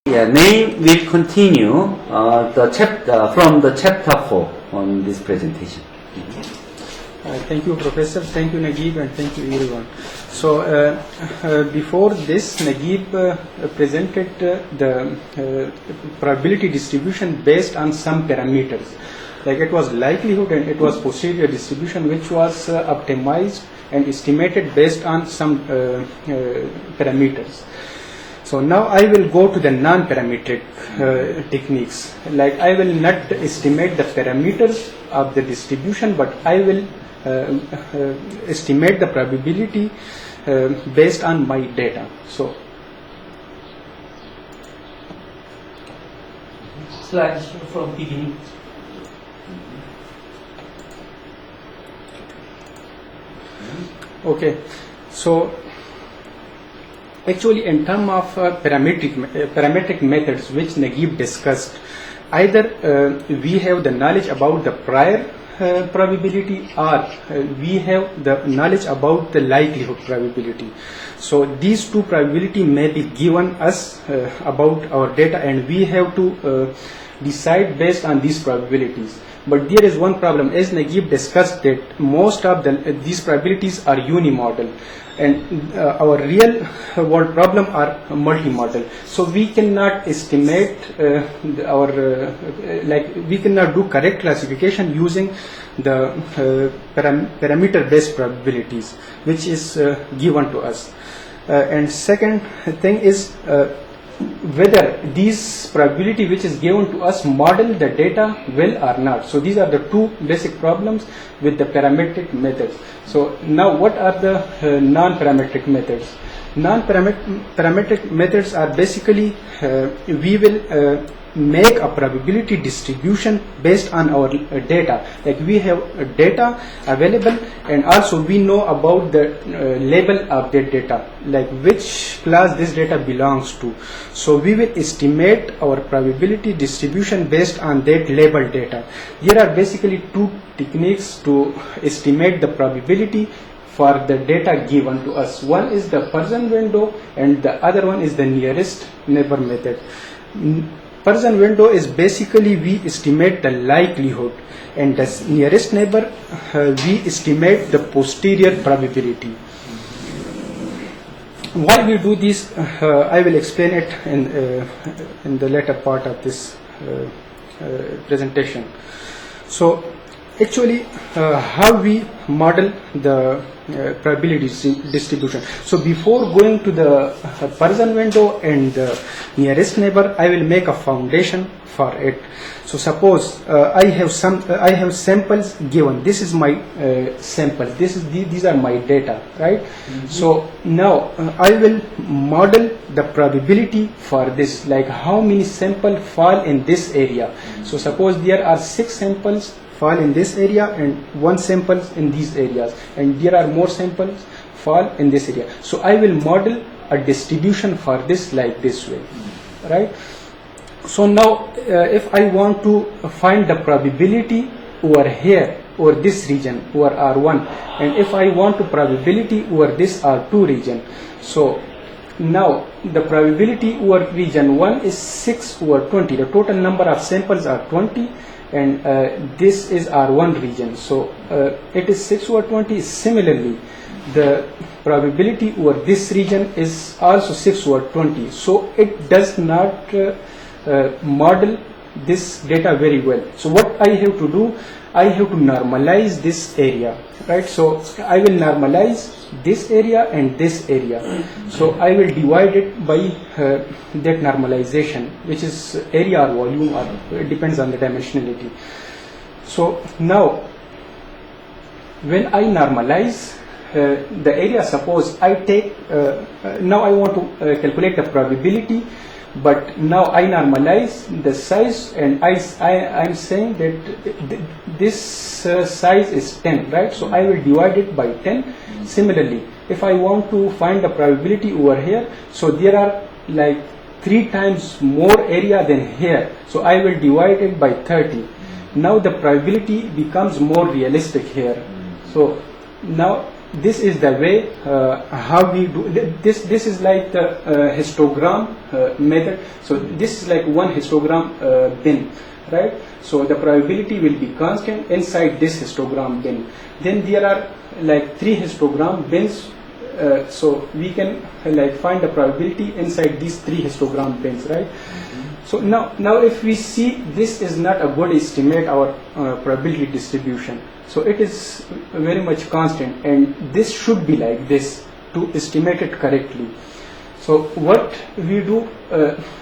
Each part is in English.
Yeah, Naeem will continue from the chapter 4 on this presentation. Thank you, Professor. Thank you, Naguib, and thank you, everyone. So, before this, Naguib presented the probability distribution based on some parameters. Like it was likelihood and it was posterior distribution, which was optimized and estimated based on some parameters. So now I will go to the non-parametric techniques. Like I will not estimate the parameters of the distribution, but I will estimate the probability based on my data. So slides from beginning. okay, so actually in terms of parametric methods which Naguib discussed, either we have the knowledge about the prior probability or we have the knowledge about the likelihood probability. So these two probability may be given us about our data, and we have to decide based on these probabilities. But there is one problem, as Naguib discussed, that most of these probabilities are unimodal, and our real world problem are multimodal. So we cannot estimate we cannot do correct classification using the parameter based probabilities which is given to us. And second thing is whether this probability which is given to us model the data well or not. So these are the two basic problems with the parametric methods. So now what are the non-parametric methods? Non-parametric methods are basically we will make a probability distribution based on our data. Like we have data available, and also we know about the label of that data, like which class this data belongs to. So we will estimate our probability distribution based on that labeled data. There are basically two techniques to estimate the probability for the data given to us. One is the Parzen window and the other one is the nearest neighbor method. Parzen window is basically we estimate the likelihood, and the nearest neighbor we estimate the posterior probability. Why we do this, I will explain it in the later part of this presentation. So actually how we model the probability distribution. So before going to the Parzen window and the nearest neighbor, I will make a foundation for it. So suppose I have samples given. This is my samples. These are my data, right? So now I will model the probability for this, like how many samples fall in this area. So suppose there are 6 samples fall in this area and 1 sample in these areas, and there are more samples fall in this area. So I will model a distribution for this like this way, right? So now if I want to find the probability over here, over this region, over R1, and if I want to probability over this R2 region, so now the probability over region 1 is 6 over 20. The total number of samples are 20, and this is R1 region. So it is 6 over 20. Similarly, the probability over this region is also 6 over 20. So it does not model this data very well. So what I have to do, I have to normalize this area, right? So I will normalize this area and this area. So I will divide it by that normalization, which is area or volume, or it depends on the dimensionality. So now when I normalize the area, suppose I take now I want to calculate the probability, but now I normalize the size, and I'm saying that this size is 10, right? So I will divide it by 10. Similarly, if I want to find the probability over here, so there are like 3 times more area than here, so I will divide it by 30. Now the probability becomes more realistic here. So now this is the way how we do this. This is like the histogram method. So this is like one histogram bin, right? So the probability will be constant inside this histogram bin. Then there are like 3 histogram bins. So we can like find the probability inside these 3 histogram bins, right? So now if we see this is not a good estimate our probability distribution. So it is very much constant, and this should be like this to estimate it correctly. So what we do,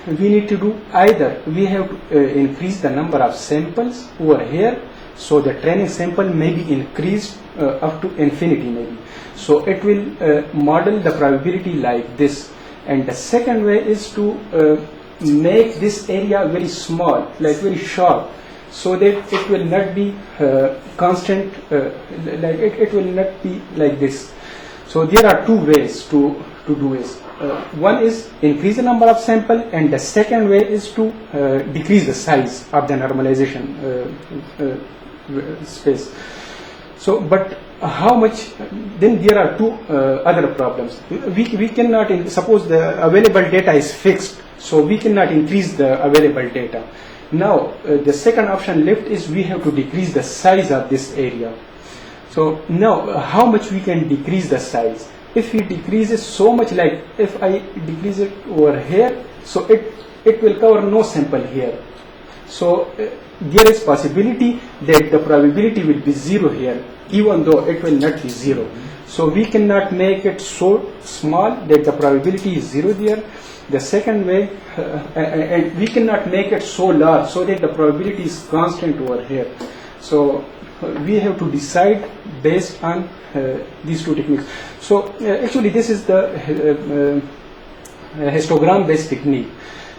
we need to do either we have to increase the number of samples over here, so the training sample may be increased up to infinity maybe. So it will model the probability like this. And the second way is to make this area very small, like very sharp, so that it will not be constant, like it will not be like this. So there are 2 ways to do this. One is increase the number of sample, and the second way is to decrease the size of the normalization space. So, but how much? Then there are 2 other problems. We cannot, suppose the available data is fixed, so we cannot increase the available data. Now the second option left is we have to decrease the size of this area. So now how much we can decrease the size? If we decrease it so much, like if I decrease it over here, so it will cover no sample here. So there is possibility that the probability will be 0 here, even though it will not be 0. So we cannot make it so small that the probability is 0 there. The second way, and we cannot make it so large so that the probability is constant over here. So we have to decide based on these 2 techniques. So actually this is the histogram based technique.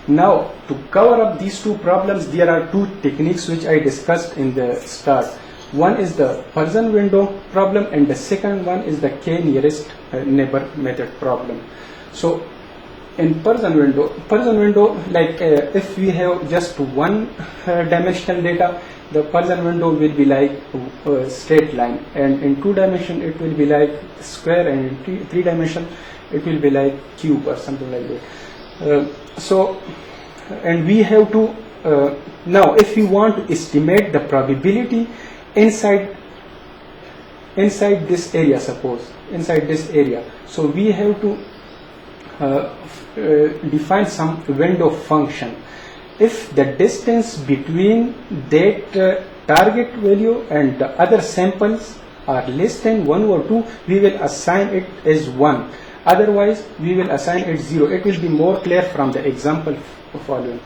Now to cover up these 2 problems, there are 2 techniques which I discussed in the start. One is the Parzen window problem, and the second one is the k nearest neighbor method problem. So in Parzen window, like if we have just 1 dimensional data, the Parzen window will be like a straight line, and in 2 dimension it will be like square, and in 3 dimension it will be like cube or something like that. So, and we have to now if we want to estimate the probability inside this area, suppose inside this area, so we have to define some window function. If the distance between that target value and the other samples are less than 1 or 2, we will assign it as 1. Otherwise, we will assign it 0. It will be more clear from the example following.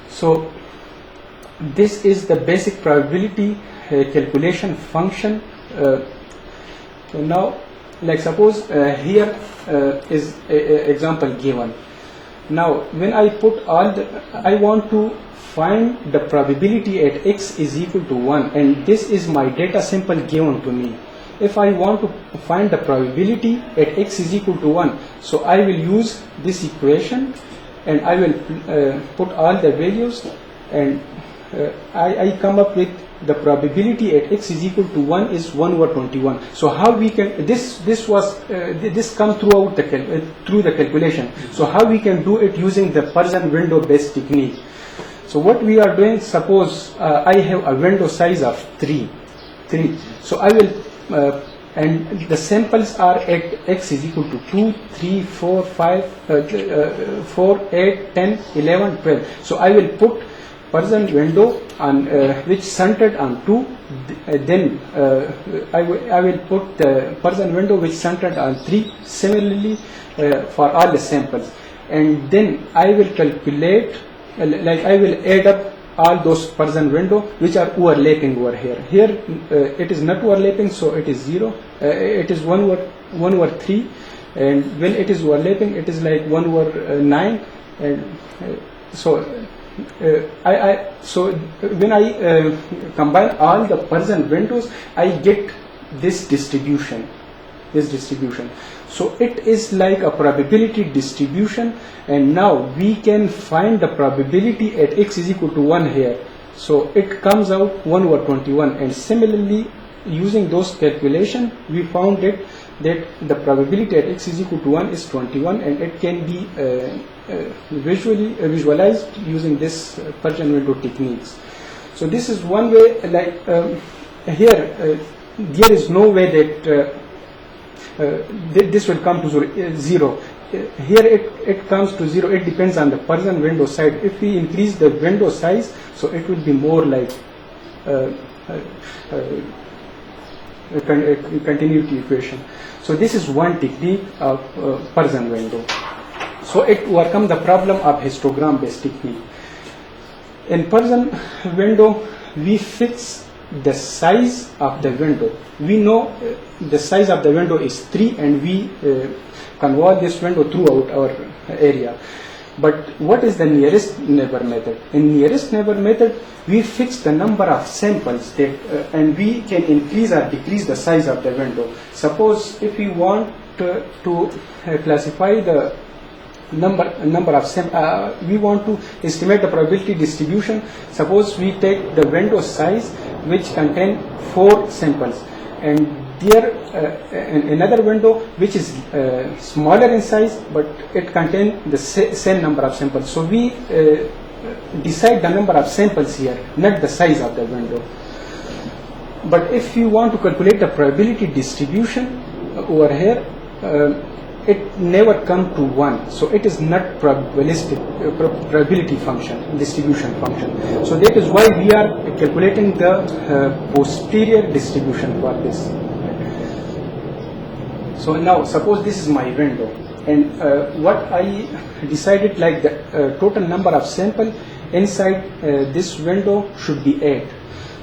So this is the basic probability calculation function. So now, like suppose here is a example given. Now when I put all the, I want to find the probability at x is equal to 1, and this is my data sample given to me. If I want to find the probability at x is equal to 1, so I will use this equation, and I will put all the values, and I come up with the probability at x is equal to 1 is 1 over 21. So how we can, this come throughout through the calculation. So how we can do it using the Parzen window based technique. So what we are doing, suppose I have a window size of 3. So I will and the samples are at x is equal to 2, 3, 4, 5, 4, 8, 10, 11, 12. So I will put Parzen window on which centered on 2. Then I will put the Parzen window which centered on 3. Similarly for all the samples, and then I will calculate, like I will add up all those Parzen window which are overlapping over here. Here it is not overlapping, so it is 0. It is 1 over 3, and when it is overlapping, it is like 1 over 9, and so so when I combine all the Parzen windows, I get this distribution. So it is like a probability distribution, and now we can find the probability at x is equal to 1 here. So it comes out 1 over 21, and similarly using those calculation, we found it that the probability at x is equal to 1 is 21, and it can be visualized using this Parzen window techniques. So this is one way. Like here, there is no way that this will come to zero. Here it comes to zero. It depends on the Parzen window size. If we increase the window size, so it will be more like a continuity equation. So this is one technique of Parzen window. So it overcomes the problem of histogram based technique. In Parzen window, we fix the size of the window. We know the size of the window is 3, and we convert this window throughout our area. But what is the nearest neighbor method? In nearest neighbor method, we fix the number of samples that, and we can increase or decrease the size of the window. Suppose if we want to classify the number of samples, we want to estimate the probability distribution. Suppose we take the window size which contain 4 samples, and there another window which is smaller in size, but it contains the same number of samples. So we decide the number of samples here, not the size of the window. But if you want to calculate the probability distribution over here, it never come to 1. So it is not probability function, distribution function. So that is why we are calculating the posterior distribution for this. So now suppose this is my window, and what I decided, like the total number of sample inside this window should be 8.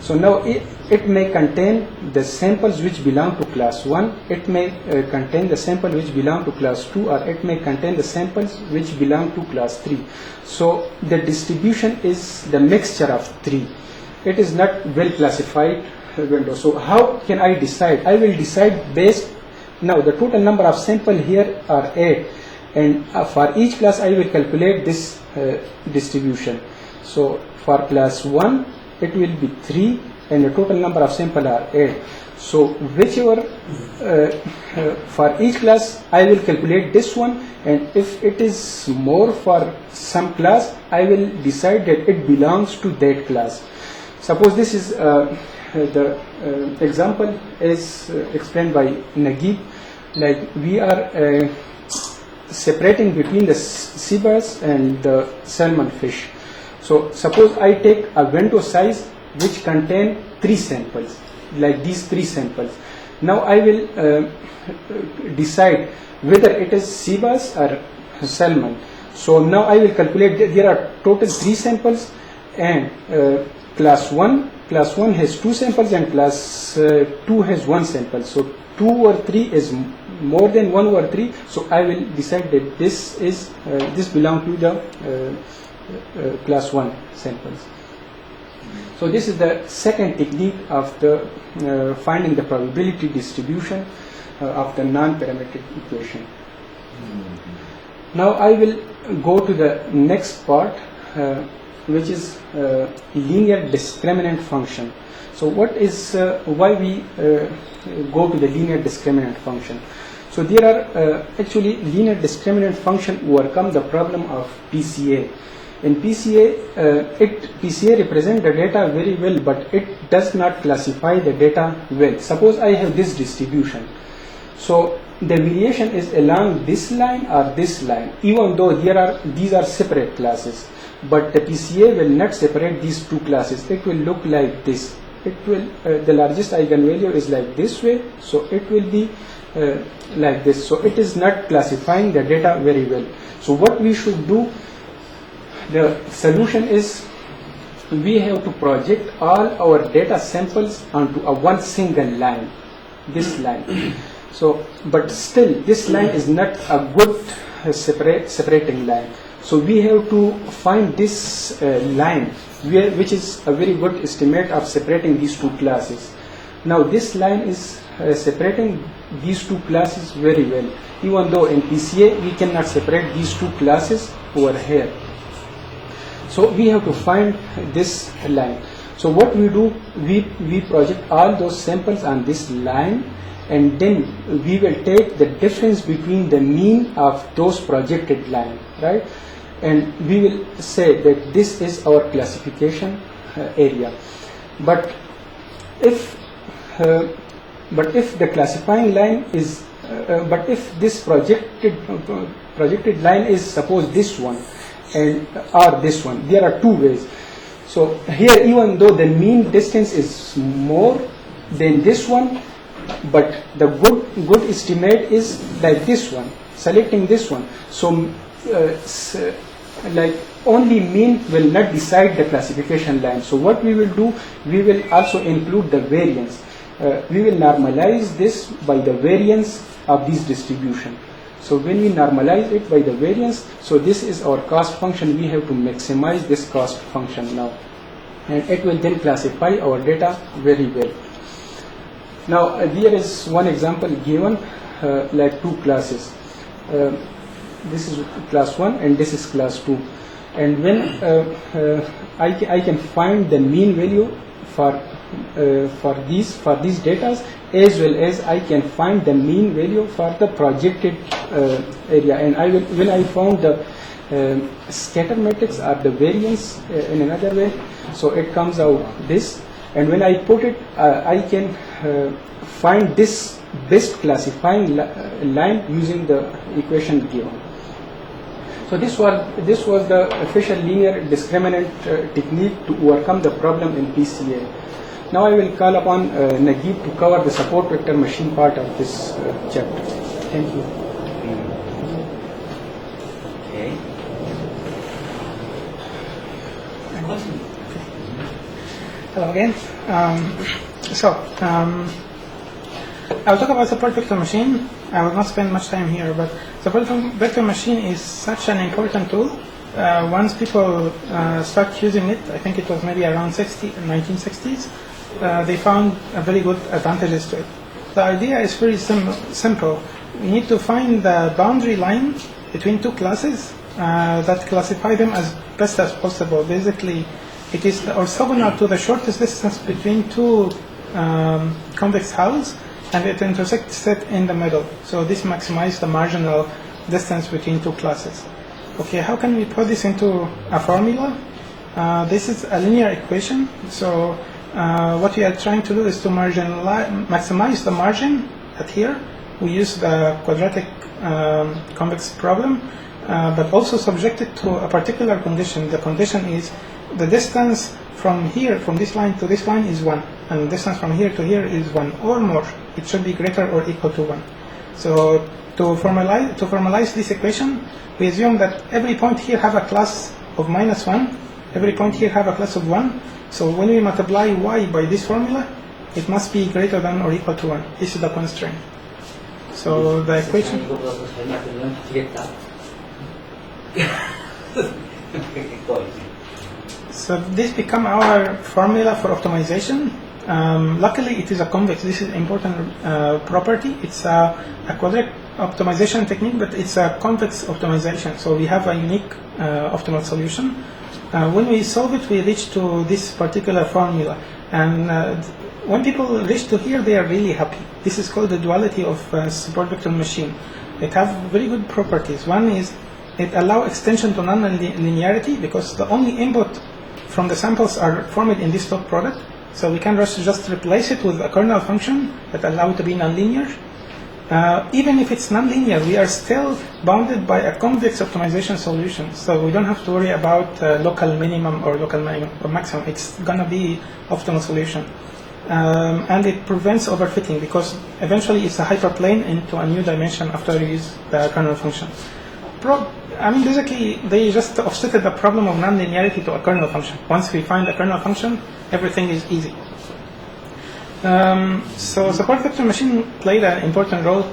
So now it may contain the samples which belong to class 1, it may contain the sample which belong to class 2, or it may contain the samples which belong to class 3. So the distribution is the mixture of 3. It is not well classified window. So how can I decide? I will decide based, now the total number of sample here are 8, and for each class I will calculate this distribution. So for class 1 it will be 3, and the total number of sample are 8. So whichever for each class I will calculate this one, and if it is more for some class, I will decide that it belongs to that class. Suppose this is the example is explained by Naguib. Like we are separating between the sea bass and the salmon fish. So suppose I take a window size which contain 3 samples, like these 3 samples. Now I will decide whether it is sea bass or salmon. So now I will calculate that there are total 3 samples, and class 1 has 2 samples, and class 2 has 1 sample. So 2 over 3 is more than 1 over 3. So I will decide that this is this belongs to the class 1 samples. So this is the second technique of the finding the probability distribution of the non-parametric equation. Now I will go to the next part, which is linear discriminant function. So what is why we go to the linear discriminant function? So there are actually linear discriminant function overcome the problem of PCA. In PCA, PCA represents the data very well, but it does not classify the data well. Suppose I have this distribution. So the variation is along this line or this line, even though these are separate classes. But the PCA will not separate these two classes. It will look like this. It will the largest eigenvalue is like this way, so it will be like this. So it is not classifying the data very well. So what we should do? The solution is we have to project all our data samples onto a one single line, this line. So, but still this line is not a good separating line. So we have to find this line which is a very good estimate of separating these two classes. Now this line is separating these two classes very well, even though in PCA we cannot separate these two classes over here. So we have to find this line. So what we do, we project all those samples on this line, and then we will take the difference between the mean of those projected line, right? And we will say that this is our classification area. But if the classifying line is, but if this projected line is, suppose this one, and or this one, there are two ways. So here, even though the mean distance is more than this one, but the good estimate is like this one, selecting this one. So like only mean will not decide the classification line. So what we will do, we will also include the variance. We will normalize this by the variance of this distribution. So when we normalize it by the variance, so this is our cost function. We have to maximize this cost function now, and it will then classify our data very well. Now there is one example given, like two classes. This is class 1 and this is class 2. And when I can find the mean value for these data, as well as I can find the mean value for the projected area. And I will, when I found the scatter matrix or the variance in another way, so it comes out this. And when I put it, I can find this best classifying line using the equation given. So this was the official linear discriminant technique to overcome the problem in PCA. Now I will call upon Naguib to cover the support vector machine part of this chapter. Thank you. Okay. Hello again. I'll talk about support vector machine. I will not spend much time here, but support vector machine is such an important tool. Once people start using it, I think it was maybe around 1960s, they found a very good advantages to it. The idea is very simple. We need to find the boundary line between two classes that classify them as best as possible. Basically, it is orthogonal to the shortest distance between two convex hulls, and it intersects it in the middle. So this maximizes the marginal distance between two classes. Okay, how can we put this into a formula? This is a linear equation. So what we are trying to do is to maximize the margin at here. We use the quadratic convex problem, but also subject it to a particular condition. The condition is the distance from here, from this line to this line is 1, and the distance from here to here is 1 or more. It should be greater or equal to 1. So to formalize this equation, we assume that every point here have a class of -1, every point here have a class of 1. So when we multiply y by this formula, it must be greater than or equal to 1. This is the constraint. So the equation. So this become our formula for optimization. Luckily, it is a convex. This is an important property. It's a quadratic optimization technique, but it's a convex optimization. So we have a unique optimal solution. When we solve it, we reach to this particular formula. And when people reach to here, they are really happy. This is called the duality of support vector machine. It has very good properties. One is it allows extension to non-linearity because the only input from the samples are formed in this top product. So we can just replace it with a kernel function that allow it to be nonlinear. Even if it's nonlinear, we are still bounded by a convex optimization solution. So we don't have to worry about local minimum or local maximum. It's gonna be optimal solution. And it prevents overfitting because eventually it's a hyperplane into a new dimension after you use the kernel function. Basically, they just offsetted the problem of nonlinearity to a kernel function. Once we find a kernel function, everything is easy. So support vector machine played an important role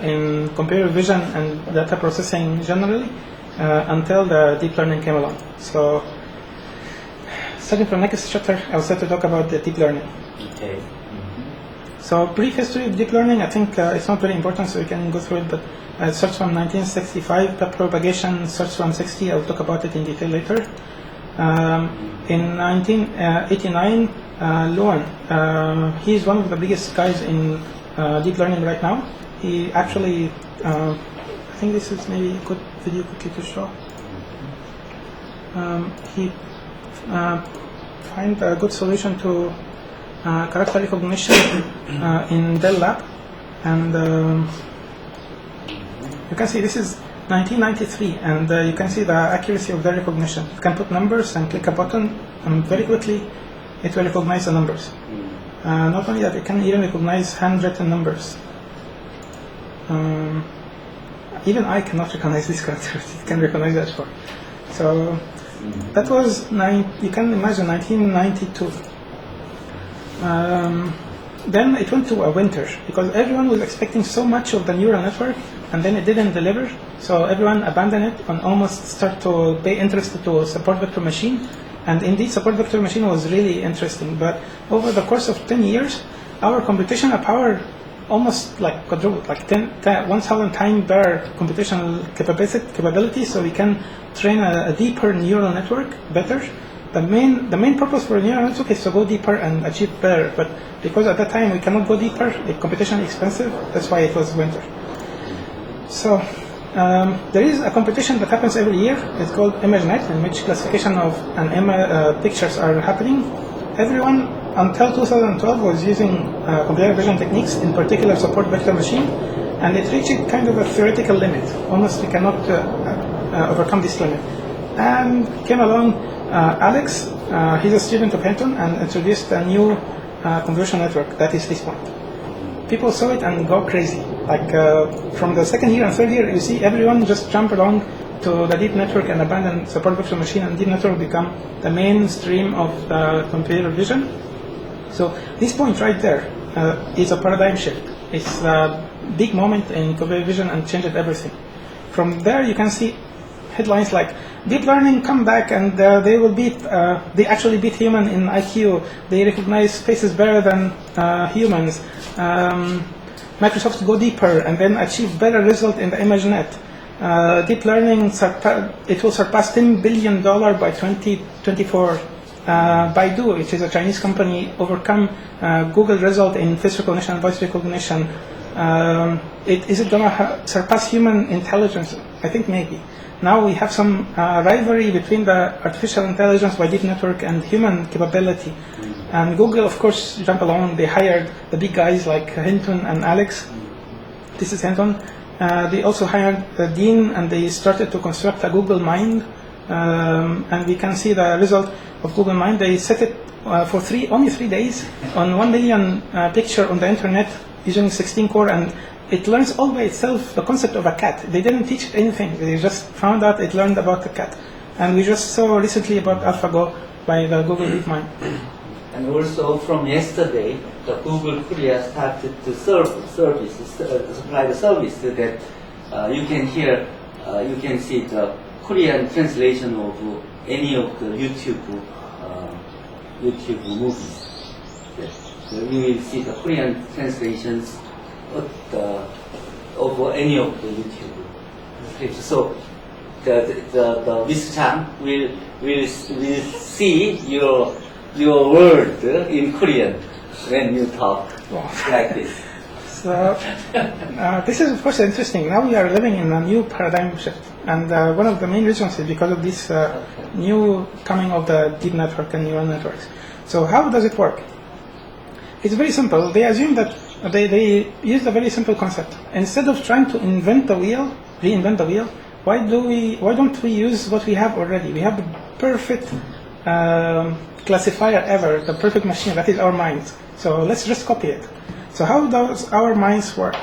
in computer vision and data processing generally until the deep learning came along. So starting from next chapter, I'll start to talk about the deep learning. Okay. So brief history of deep learning, I think it's not very important, so we can go through it, but it starts from 1965, propagation starts from 60, I'll talk about it in detail later. In 1989, Loan, he's one of the biggest guys in deep learning right now. He actually, I think this is maybe a good video quickly to show. He find a good solution to character recognition in Dell Lab, and you can see this is 1993, and you can see the accuracy of the recognition. You can put numbers and click a button, and very quickly it will recognize the numbers. Not only that, it can even recognize handwritten numbers. Even I cannot recognize these characters. It can recognize that for. So that was you can imagine 1992. Then it went to a winter because everyone was expecting so much of the neural network, and then it didn't deliver. So everyone abandoned it and almost started to be interested to support vector machine. And indeed, support vector machine was really interesting. But over the course of 10 years, our computational power almost like quadrupled, like 1,000 times better computational capability. So we can train a deeper neural network better. The main purpose for a neural network is to go deeper and achieve better. But because at that time we cannot go deeper, it's computationally expensive. That's why it was winter. So there is a competition that happens every year. It's called ImageNet, in which classification of pictures are happening. Everyone until 2012 was using computer vision techniques, in particular support vector machine, and it reached kind of a theoretical limit. Almost we cannot overcome this limit. And came along Alex, he's a student of Hinton, and introduced a new convolutional network that is this point. People saw it and go crazy. Like from the second year and third year, you see everyone just jump along to the deep network and abandon support vector machine, and deep network become the mainstream of computer vision. So this point right there is a paradigm shift. It's a big moment in computer vision and changed everything. From there, you can see headlines like deep learning come back, and they actually beat human in IQ. They recognize faces better than humans. Microsoft go deeper and then achieve better result in the ImageNet. Deep learning it will surpass $10 billion by 2024. Baidu, which is a Chinese company, overcome Google result in face recognition and voice recognition. Is it going to surpass human intelligence? I think maybe. Now we have some rivalry between the artificial intelligence by deep network and human capability. And Google, of course, jump along. They hired the big guys like Hinton and Alex. This is Hinton. They also hired Dean, and they started to construct a Google Mind. And we can see the result of Google Mind. They set it for only 3 days on 1 million picture on the internet using 16 core, and it learns all by itself the concept of a cat. They didn't teach it anything. They just found out it learned about the cat. And we just saw recently about AlphaGo by the Google DeepMind. And also from yesterday, the Google Korea started to supply the service that you can hear, you can see the Korean translation of any of the YouTube movies. Yes. So you will see the Korean translations of any of the YouTube scripts. So the Miss Chang will see your word in Korean when you talk like this. So this is of course interesting. Now we are living in a new paradigm shift, and one of the main reasons is because of this new coming of the deep network and neural networks. So how does it work? It's very simple. They assume that they use a very simple concept. Instead of trying to reinvent the wheel, why don't we use what we have already? We have the perfect classifier ever, the perfect machine, that is our minds. So let's just copy it. So how does our minds work?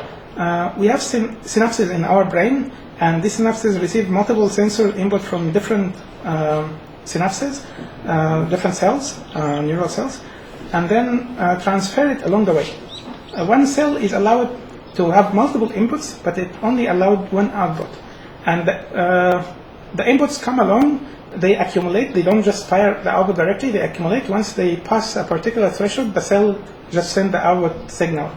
We have synapses in our brain, and these synapses receive multiple sensor input from different synapses, different cells, neural cells, and then transfer it along the way. One cell is allowed to have multiple inputs, but it only allowed one output. And the inputs come along, they accumulate, they don't just fire the output directly, they accumulate. Once they pass a particular threshold, the cell just sends the output signal.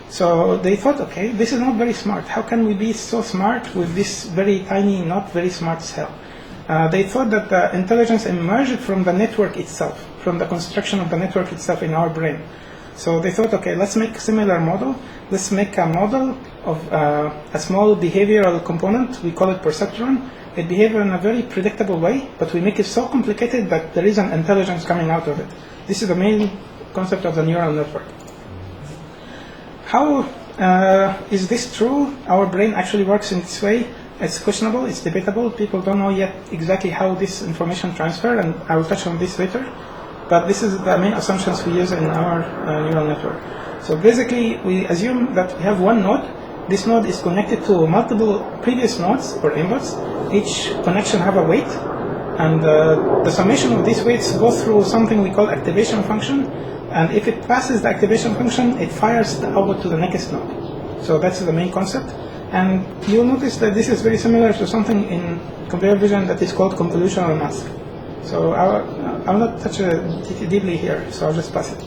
So they thought, okay, this is not very smart. How can we be so smart with this very tiny, not very smart cell? they thought that the intelligence emerged from the network itself, from the construction of the network itself in our brain. So they thought, okay, let's make a similar model. Let's make a model of a small behavioral component. We call it perceptron. It behaves in a very predictable way, but we make it so complicated that there is an intelligence coming out of it. This is the main concept of the neural network. How is this true? Our brain actually works in this way. It's questionable, it's debatable. People don't know yet exactly how this information transfer, and I will touch on this later. But this is the main assumptions we use in our neural network. So basically, we assume that we have one node. This node is connected to multiple previous nodes or inputs. Each connection have a weight, and the summation of these weights goes through something we call activation function. And if it passes the activation function, it fires the output to the next node. So that's the main concept. And you'll notice that this is very similar to something in computer vision that is called convolutional mask. So I'll not touch it deeply here, so I'll just pass it.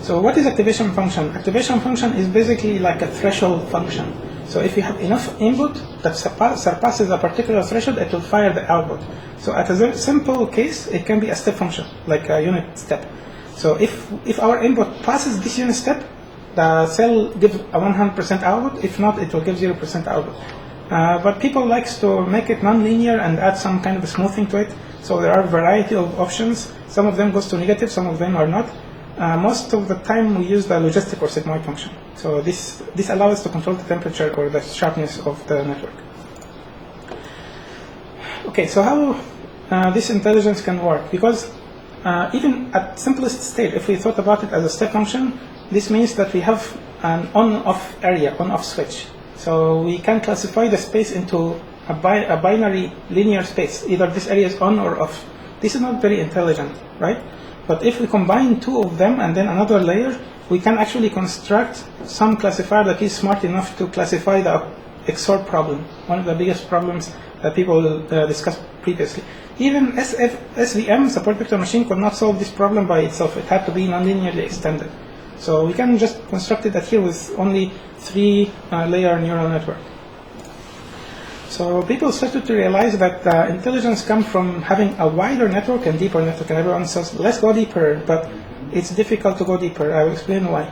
So what is activation function? Activation function is basically like a threshold function. So if you have enough input that surpasses a particular threshold, it will fire the output. So at a very simple case, it can be a step function, like a unit step. So if our input passes this unit step, the cell gives a 100% output. If not, it will give 0% output. But people like to make it non-linear and add some kind of smoothing to it. So there are a variety of options. Some of them goes to negative, some of them are not. Most of the time we use the logistic or sigmoid function. So this allows us to control the temperature or the sharpness of the network. Okay, so how this intelligence can work? Because even at simplest state, if we thought about it as a step function, this means that we have an on-off area, on-off switch. So we can classify the space into a binary linear space. Either this area is on or off. This is not very intelligent, right? But if we combine two of them and then another layer, we can actually construct some classifier that is smart enough to classify the XOR problem, one of the biggest problems that people discussed previously. Even SVM, support vector machine, could not solve this problem by itself. It had to be nonlinearly extended. So we can just construct it here with only 3-layer neural network. So people started to realize that intelligence comes from having a wider network and deeper network. And everyone says, let's go deeper, but it's difficult to go deeper. I will explain why.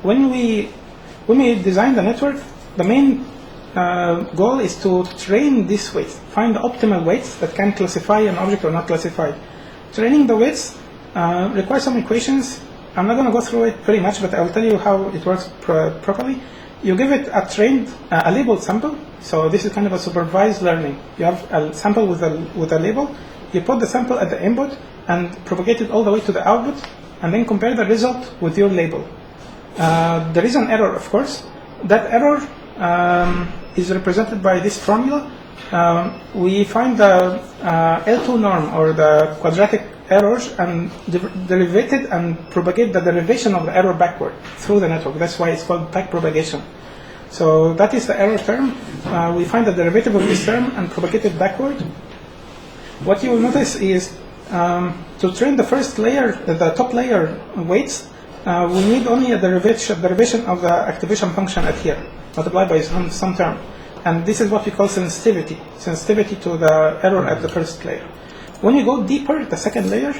When we design the network, the main goal is to train these weights, find the optimal weights that can classify an object or not classify. Training the weights requires some equations. I'm not going to go through it very much, but I will tell you how it works properly. You give it a labeled sample. So this is kind of a supervised learning. You have a sample with a label. You put the sample at the input and propagate it all the way to the output, and then compare the result with your label. There is an error, of course. That error is represented by this formula. We find the L2 norm, or the quadratic errors, and derive it and propagate the derivation of the error backward through the network. That's why it's called back propagation. So that is the error term. We find the derivative of this term and propagate it backward. What you will notice is to train the first layer, the top layer weights, we need only a derivation of the activation function at here, multiplied by some term. And this is what we call sensitivity to the error at the first layer. When you go deeper, the second layer,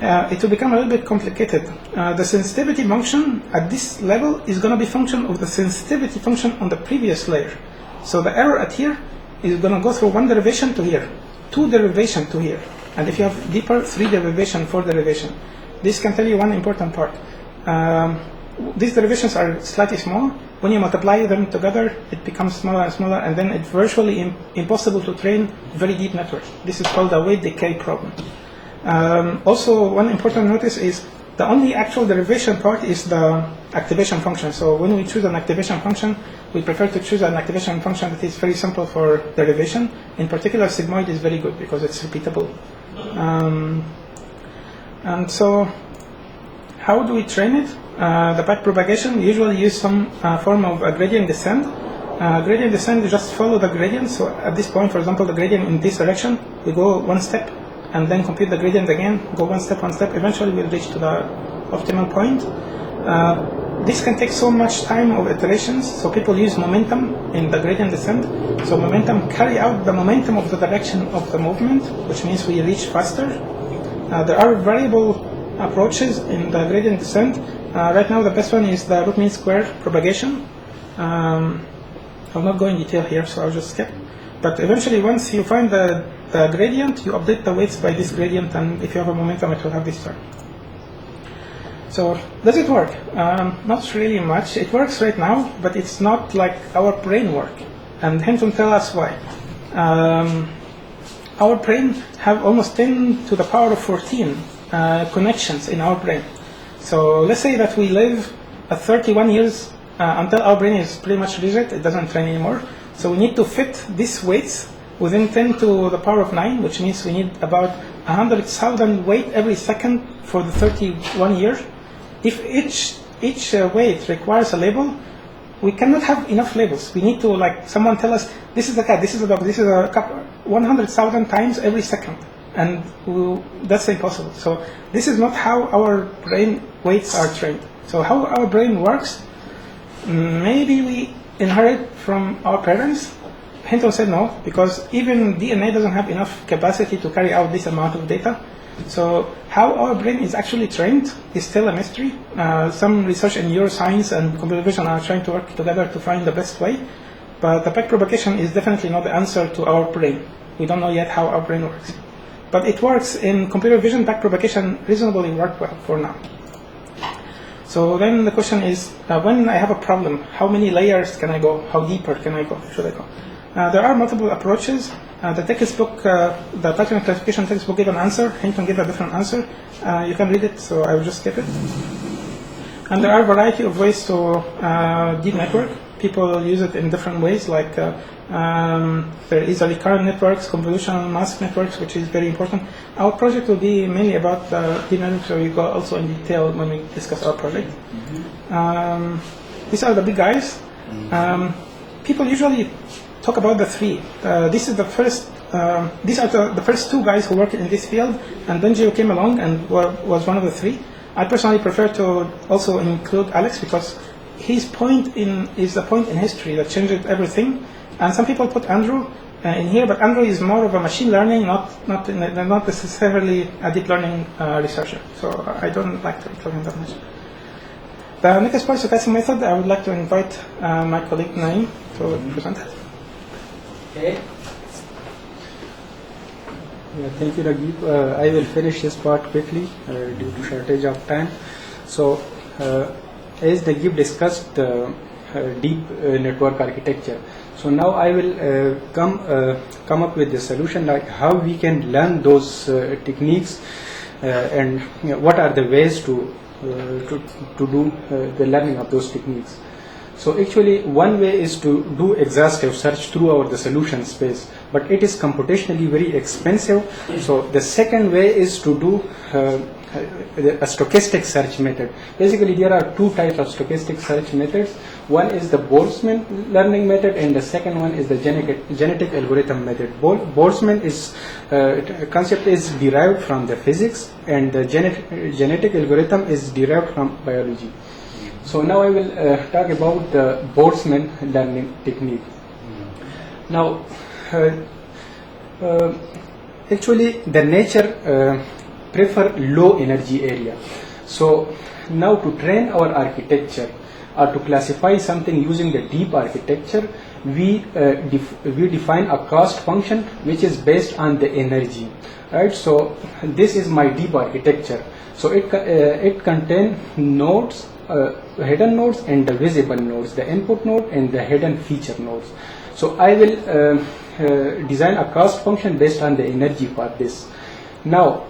it will become a little bit complicated. The sensitivity function at this level is going to be function of the sensitivity function on the previous layer. So the error at here is going to go through one derivation to here, 2 derivation to here. And if you have deeper, 3 derivation, 4 derivation. This can tell you one important part. These derivations are slightly small. When you multiply them together, it becomes smaller and smaller, and then it's virtually impossible to train very deep networks. This is called the weight decay problem. Also, one important notice is the only actual derivation part is the activation function. So when we choose an activation function, we prefer to choose an activation function that is very simple for derivation. In particular, sigmoid is very good because it's repeatable. And so, how do we train it? The back propagation, we usually use some form of a gradient descent. Gradient descent, you just follow the gradient. So at this point, for example, the gradient in this direction, we go one step and then compute the gradient again, go one step, eventually we'll reach to the optimal point. this can take so much time of iterations, so people use momentum in the gradient descent. So momentum carry out the momentum of the direction of the movement, which means we reach faster. There are variable approaches in the gradient descent. Right now the best one is the root mean square propagation. I'll not go in detail here, so I'll just skip. But eventually, once you find the gradient, you update the weights by this gradient, and if you have a momentum, it will have this term. So, does it work? Not really much. It works right now, but it's not like our brain work. And Hinton tell us why. Our brain have almost 10 to the power of 14 connections in our brain. So let's say that we live at 31 years until our brain is pretty much rigid, it doesn't train anymore. So we need to fit these weights within 10 to the power of 9, which means we need about 100,000 weight every second for the 31 years. If each weight requires a label, we cannot have enough labels. We need to, like, someone tell us, this is a cat, this is a dog, this is a cup, 100,000 times every second. And that's impossible. So this is not how our brain weights are trained. So how our brain works, maybe we inherit from our parents. Hinton said no, because even DNA doesn't have enough capacity to carry out this amount of data. So how our brain is actually trained is still a mystery. Some research in neuroscience and computer vision are trying to work together to find the best way. But the backpropagation is definitely not the answer to our brain. We don't know yet how our brain works. But it works in computer vision. Backpropagation reasonably worked well for now. So then the question is, when I have a problem, how many layers can I go? How deeper can I go? Should I go? There are multiple approaches. The textbook, the pattern classification textbook gave an answer. Hinton gave a different answer. You can read it, so I will just skip it. And there are a variety of ways to deep network. People use it in different ways, like there is a recurrent networks, convolutional mask networks, which is very important. Our project will be mainly about the deep network, so we go also in detail when we discuss our project. These are the big guys. People usually talk about the three. This is the first. These are the first two guys who worked in this field, and Benji came along and was one of the three. I personally prefer to also include Alex because his point is the point in history that changed everything. And some people put Andrew in here, but Andrew is more of a machine learning, not necessarily a deep learning researcher. So I don't like to include him that much. The next part, stochastic method, I would like to invite my colleague Naeem to present it. Okay. Yeah, thank you, Naguib. I will finish this part quickly due to shortage of time. So, as Naguib discussed deep network architecture, so now I will come up with the solution, like how we can learn those techniques and what are the ways to do the learning of those techniques. So actually, one way is to do exhaustive search throughout the solution space, but it is computationally very expensive. So the second way is to do a stochastic search method. Basically, there are two types of stochastic search methods. One is the Boltzmann learning method, and the second one is the genetic algorithm method. Boltzmann concept is derived from the physics, and the genetic algorithm is derived from biology. So now I will talk about the Boltzmann learning technique. Now, actually, the nature prefer low energy area. So now to train our architecture or to classify something using the deep architecture, we define a cost function which is based on the energy. Right. So this is my deep architecture. So it contains nodes. Hidden nodes and the visible nodes, the input node and the hidden feature nodes. So I will design a cost function based on the energy for this. Now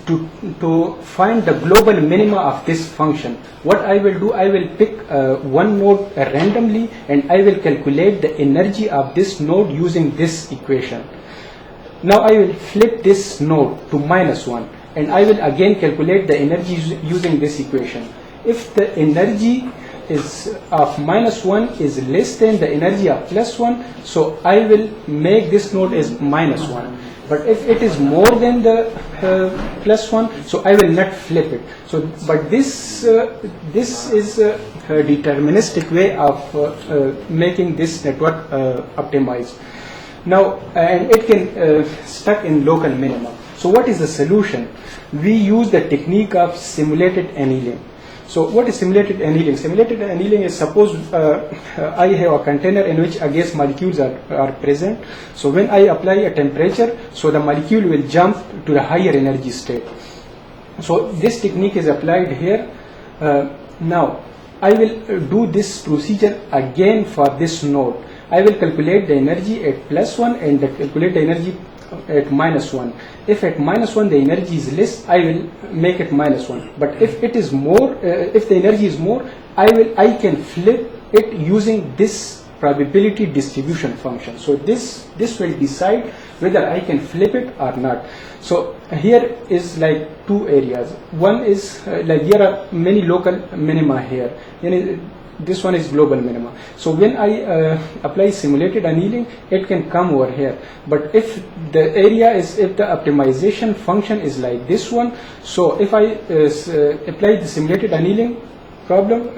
to find the global minima of this function, what I will do, I will pick one node randomly and I will calculate the energy of this node using this equation. Now I will flip this node to -1 and I will again calculate the energy using this equation. If the energy is of -1 is less than the energy of +1, so I will make this node as -1. But if it is more than the +1, so I will not flip it. So, but this is a deterministic way of making this network optimized. Now, and it can stuck in local minima. So what is the solution? We use the technique of simulated annealing. So what is simulated annealing? Simulated annealing is, suppose I have a container in which a gas molecules are present. So when I apply a temperature, so the molecule will jump to the higher energy state. So this technique is applied here. Now I will do this procedure again for this node. I will calculate the energy at +1 and calculate the energy at -1. If at -1 the energy is less, I will make it -1. But if it is more, if the energy is more, I can flip it using this probability distribution function. So this will decide whether I can flip it or not. So here is like two areas. One is like there are many local minima here. This one is global minima. So when I apply simulated annealing, it can come over here. But if the area is, if the optimization function is like this one, so if I apply the simulated annealing problem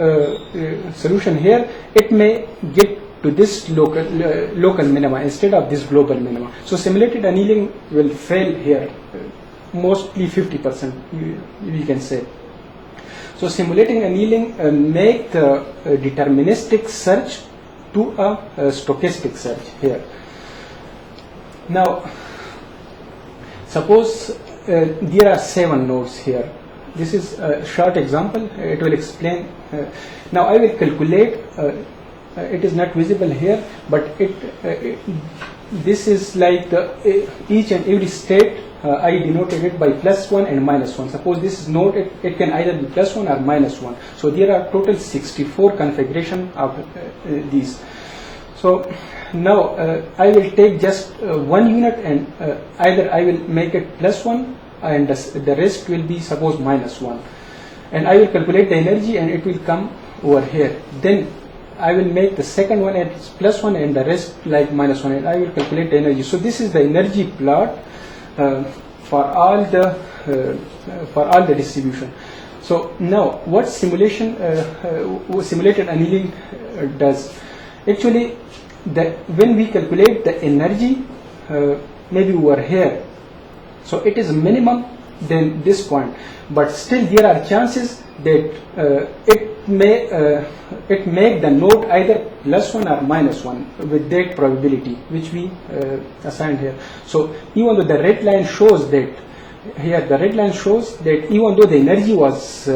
solution here, it may get to this local minima instead of this global minima. So simulated annealing will fail here, mostly 50%, we can say. So simulating annealing make the deterministic search to a stochastic search here. Now, suppose there are 7 nodes here. This is a short example. It will explain. Now I will calculate. It is not visible here, but this is like each and every state. I denoted it by +1 and -1. Suppose this is node, it can either be +1 or -1. So there are total 64 configuration of these. So now I will take just 1 unit and either I will make it +1 and the rest will be suppose -1. And I will calculate the energy and it will come over here. Then I will make the second one at +1 and the rest like -1 and I will calculate the energy. So this is the energy plot for all the distribution. So now what simulated annealing does? Actually, when we calculate the energy, maybe over here, so it is minimum than this point, but still there are chances that it make the node either +1 or -1 with that probability which we assigned here. So even though the red line shows that here, the red line shows that even though the energy was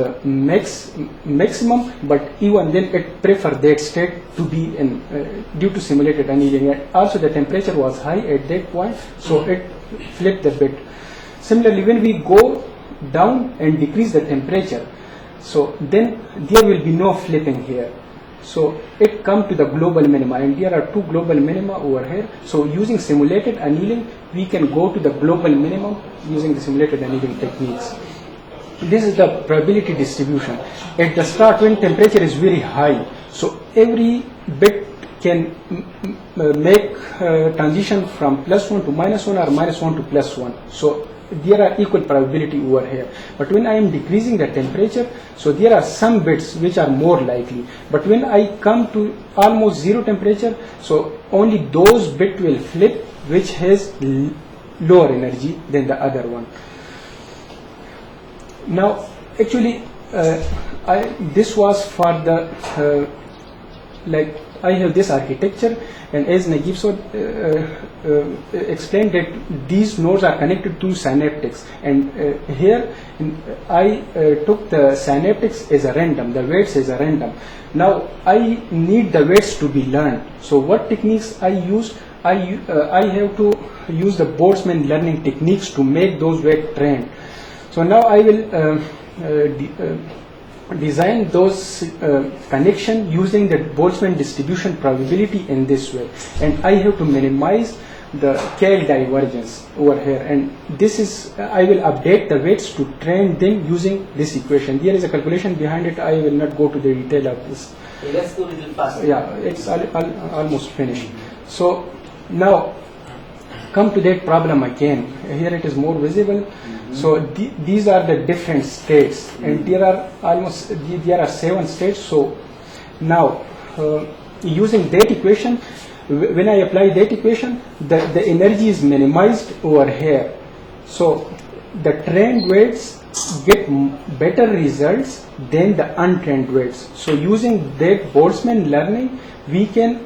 maximum, but even then it preferred that state to be in due to simulated annealing. And also the temperature was high at that point, so it flipped a bit. Similarly, when we go down and decrease the temperature, so then there will be no flipping here. So it comes to the global minima, and there are 2 global minima over here. So using simulated annealing, we can go to the global minimum using the simulated annealing techniques. This is the probability distribution. At the start, when temperature is very high, so every bit can make transition from +1 to -1 or -1 to +1. So there are equal probability over here. But when I am decreasing the temperature, so there are some bits which are more likely. But when I come to almost 0 temperature, so only those bits will flip which has lower energy than the other one. Now, actually, this was for the like I have this architecture, and as Naguib explained that these nodes are connected to synaptics, and here I took the synaptics as a random, the weights as a random. Now I need the weights to be learned. So what techniques I use? I have to use the Boltzmann learning techniques to make those weights trained. So now I will design those connection using the Boltzmann distribution probability in this way, and I have to minimize the Cal divergence over here, and this is I will update the weights to train them using this equation. There is a calculation behind it. I will not go to the detail of this. Okay, let's go a little faster. Yeah, it's almost finished. So now come to that problem again. Here it is more visible. So these are the different states, and there are 7 states. So now using that equation, when I apply that equation, the energy is minimized over here. So the trained weights get better results than the untrained weights. So using that Boltzmann learning, we can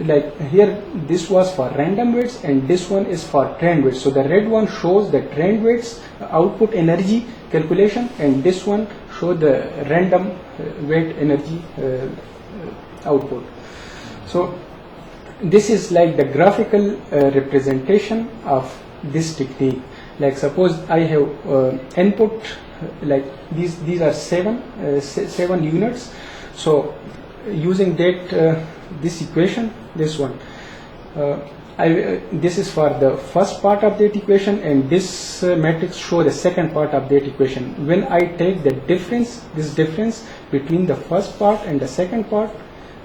like here this was for random weights and this one is for trained weights. So the red one shows the trained weights output energy calculation, and this one shows the random weight energy output. So this is like the graphical representation of this technique. Like suppose I have input, like these are 7 units. So using that this equation, this one, this is for the first part of that equation, and this matrix show the second part of that equation. When I take the difference, this difference between the first part and the second part,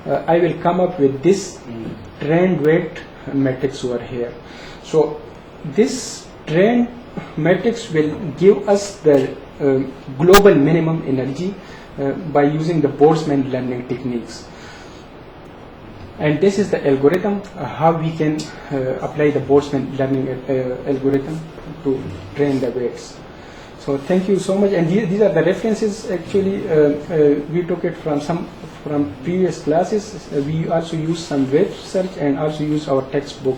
I will come up with this trained weight matrix over here. So this trained matrix will give us the global minimum energy by using the Boltzmann learning techniques. And this is the algorithm, how we can apply the Boltzmann learning algorithm to train the weights. So thank you so much. And these are the references. Actually, we took it from previous classes. We also use some web search and also use our textbook.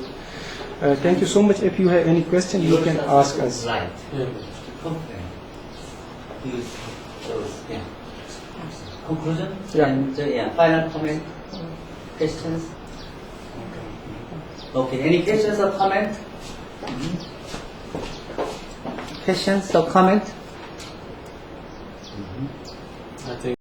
Thank you so much. If you have any question, you can ask us. Right. Use those. Yeah. Conclusion? Yeah. And final comment? Questions? Okay. Any questions or comment? Questions or comment?